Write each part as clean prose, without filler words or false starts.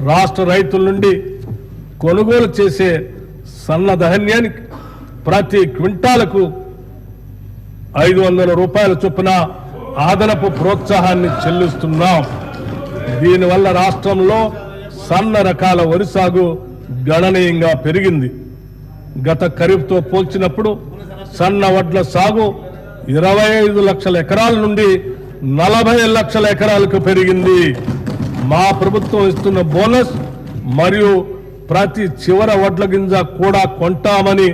రాష్ట్ర రైతుల నుండి కొనుగోలు చేసే సన్న ధాన్యానికి ప్రతి క్వింటాలకు 500 రూపాయల చొప్పున అదనపు ప్రోత్సాహాన్ని చెల్లిస్తున్నాం. దీనివల్ల రాష్ట్రంలో సన్న రకాల వరి సాగు గణనీయంగా పెరిగింది. గత ఖరీఫ్తో పోల్చినప్పుడు సన్న వడ్ల సాగు 25 లక్షల ఎకరాల నుండి 40 లక్షల ఎకరాలకు పెరిగింది. మా ప్రభుత్వం ఇస్తున్న బోనస్ మరియు ప్రతి చివర వడ్ల గింజ కూడా కొంటామని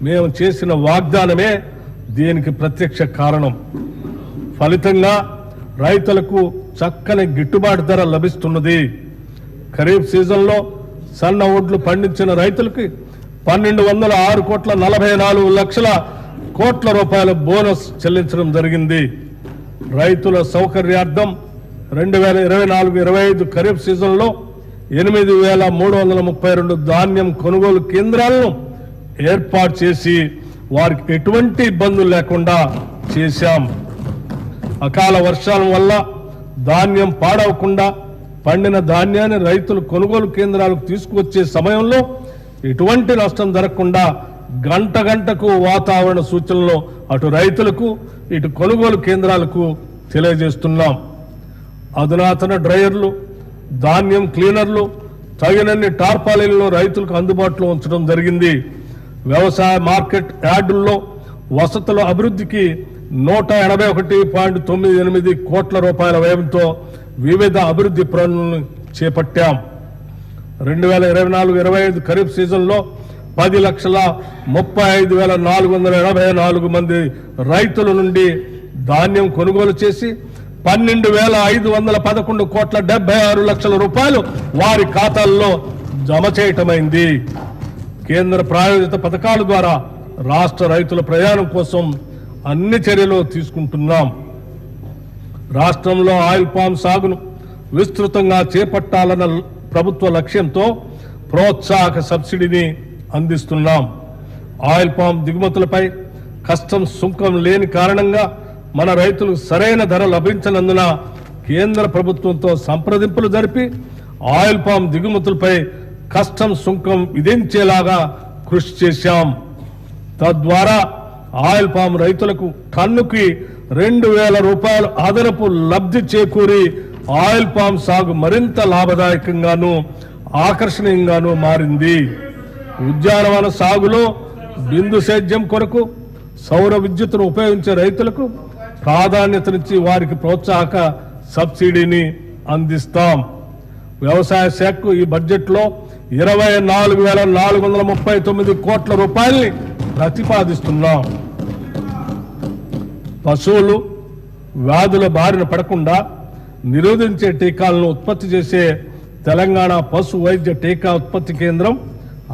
మేము చేసిన వాగ్దానమే దీనికి ప్రత్యక్ష కారణం. ఫలితంగా రైతులకు చక్కని గిట్టుబాటు ధర లభిస్తున్నది. ఖరీఫ్ సీజన్లో సన్న వడ్లు పండించిన రైతులకి 1206,44 కోట్ల రూపాయల బోనస్ చెల్లించడం జరిగింది. రైతుల సౌకర్యార్థం 2024-25 ఖరీఫ్ సీజన్లో 8,332 ధాన్యం కొనుగోలు కేంద్రాలను ఏర్పాటు చేసి వారికి ఎటువంటి ఇబ్బందులు లేకుండా చేశాం. అకాల వర్షాల వల్ల ధాన్యం పాడవకుండా పండిన ధాన్యాన్ని రైతులు కొనుగోలు కేంద్రాలకు తీసుకువచ్చే సమయంలో ఎటువంటి నష్టం జరగకుండా గంటకు వాతావరణ సూచనలు అటు రైతులకు ఇటు కొనుగోలు కేంద్రాలకు తెలియజేస్తున్నాం. అధునాతన డ్రైయర్లు, ధాన్యం క్లీనర్లు, తగినన్ని టార్పాలిన్లను రైతులకు అందుబాటులో ఉంచడం జరిగింది. వ్యవసాయ మార్కెట్ యార్డుల్లో వసతుల అభివృద్ధికి 181.98 కోట్ల రూపాయల వ్యయంతో వివిధ అభివృద్ధి పనులను చేపట్టాం. 2024-25 ఖరీఫ్ సీజన్లో 10,35,484 మంది రైతుల నుండి ధాన్యం కొనుగోలు చేసి 12,511 కోట్ల 76 లక్షల రూపాయలు వారి ఖాతాల్లో జమ చేయటమైంది. కేంద్ర ప్రాయోజిత పథకాల ద్వారా రాష్ట్ర రైతుల ప్రయాణం కోసం అన్ని చర్యలు తీసుకుంటున్నాం. రాష్ట్రంలో ఆయిల్ పామ్ సాగును విస్తృతంగా చేపట్టాలన్న ప్రభుత్వ లక్ష్యంతో ప్రోత్సాహక సబ్సిడీని అందిస్తున్నాం. ఆయిల్ పామ్ దిగుమతులపై కస్టమ్స్ సుంకం లేని కారణంగా మన రైతులకు సరైన ధర లభించనందున కేంద్ర ప్రభుత్వంతో సంప్రదింపులు జరిపి ఆయిల్ పామ్ దిగుమతులపై కస్టమ్స్ సుంకం విధించేలాగా కృషి చేశాం. తద్వారా ఆయిల్ పామ్ రైతులకు టన్నుకి 2,000 రూపాయలు అదనపు లబ్ధి చేకూరి ఆయిల్ పామ్ సాగు మరింత లాభదాయకంగాను ఆకర్షణీయంగాను మారింది. ఉద్యానవన సాగులో బిందు సేద్యం కొరకు సౌర విద్యుత్తును ఉపయోగించే రైతులకు ప్రాధాన్యతనిచ్చి వారికి ప్రోత్సాహక సబ్సిడీని అందిస్తాం. వ్యవసాయ శాఖకు ఈ బడ్జెట్లో 24,439 కోట్ల రూపాయల్ని ప్రతిపాదిస్తున్నాం. పశువులు వ్యాధుల బారిన పడకుండా నిరోధించే టీకాలను ఉత్పత్తి చేసే తెలంగాణ పశు వైద్య టీకా ఉత్పత్తి కేంద్రం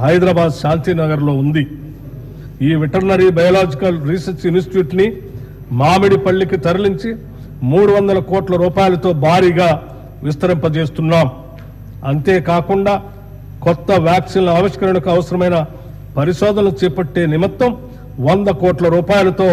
హైదరాబాద్ శాంతినగర్లో ఉంది. ఈ వెటర్నరీ బయోలాజికల్ రీసెర్చ్ ఇన్స్టిట్యూట్ ని మామిడిపల్లికి తరలించి 300 కోట్ల రూపాయలతో భారీగా విస్తరింపజేస్తున్నాం. అంతేకాకుండా కొత్త వ్యాక్సిన్ల ఆవిష్కరణకు అవసరమైన పరిశోధనలు చేపట్టే నిమిత్తం 100 కోట్ల రూపాయలతో